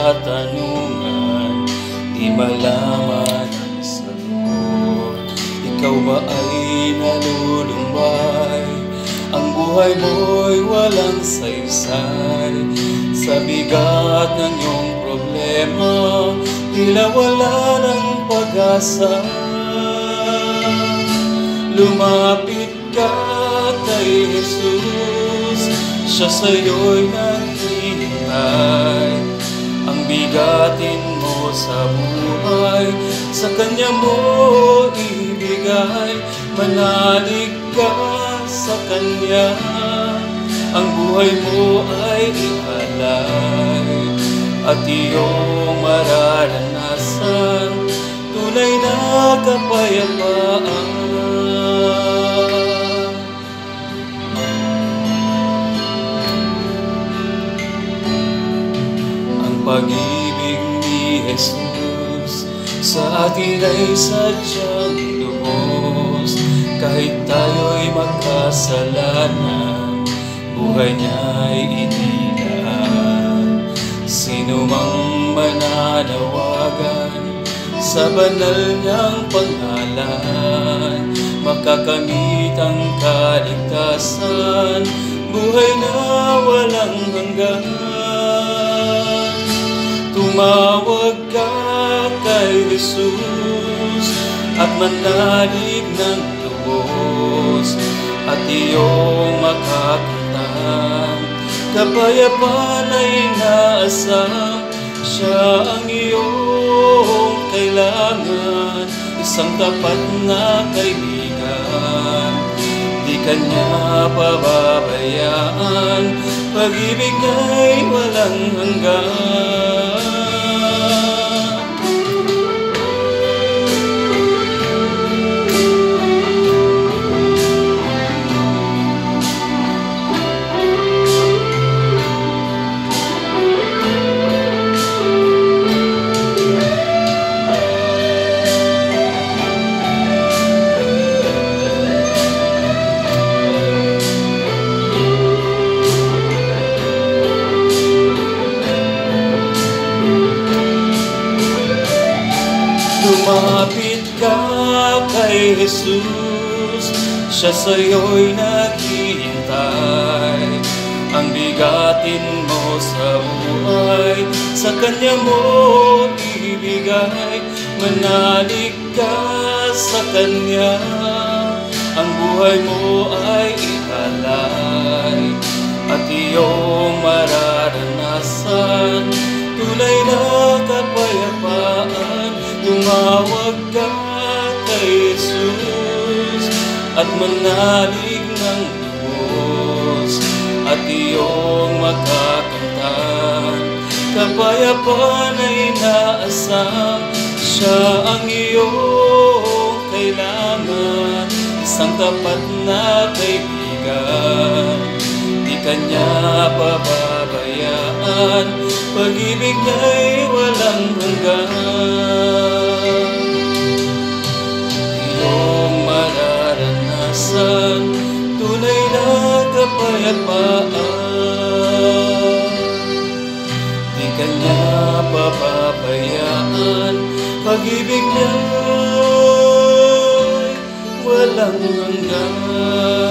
katanungan, di malaman ang sagot. Ikaw ba ay nalulumbay? Ang buhay mo'y walang saysay. Sa bigat ng iyong problema, tila wala ng pag-asa. Lumapit ka kay Jesus, siya sa'yo'y naghihintay. Ang bigatin mo sa buhay, sa Kanya mo ibigay. Manalig ka sa Kanya, ang buhay mo ay ialay. At iyong mararanasan tunay na kapayapaan. Ang pag-ibig ni Jesus sa atin ay sadyang lubos. Kahit tayo'y magkasalanan, buhay niya'y inilaan. Sino mang mananawagan sa banal niyang pangalan, makakamit ang kaligtasan, buhay na walang hanggan. Tumawag ka kay Jesus at manalig ng lubos, at iyong makakamtan kapayapaan ay inaasam. Siya ang iyong kailangan, isang tapat na kaibigan. Di Kanya pababayaan, pag-ibig ay walang hanggan. Lumapit ka kay Jesus, siya sa'yo'y naghihintay. Ang bigatin mo sa buhay, sa Kanya mo ibigay. Manalig ka sa Kanya, ang buhay mo ay ialay. At iyong mararanasan tunay na kapayapaan. Tumawag ka kay Jesus at manalig ng lubos, at iyong makakamtan kapayapaan ay inaasam. Siya ang iyong kailangan, isang tapat na kaibigan. Di Kanya pababayaan, pag-ibig niya'y walang hanggan. Iyong mararanasan tunay na kapayapaan. Di Kanya pababayaan, pag-ibig niya'y walang hanggan.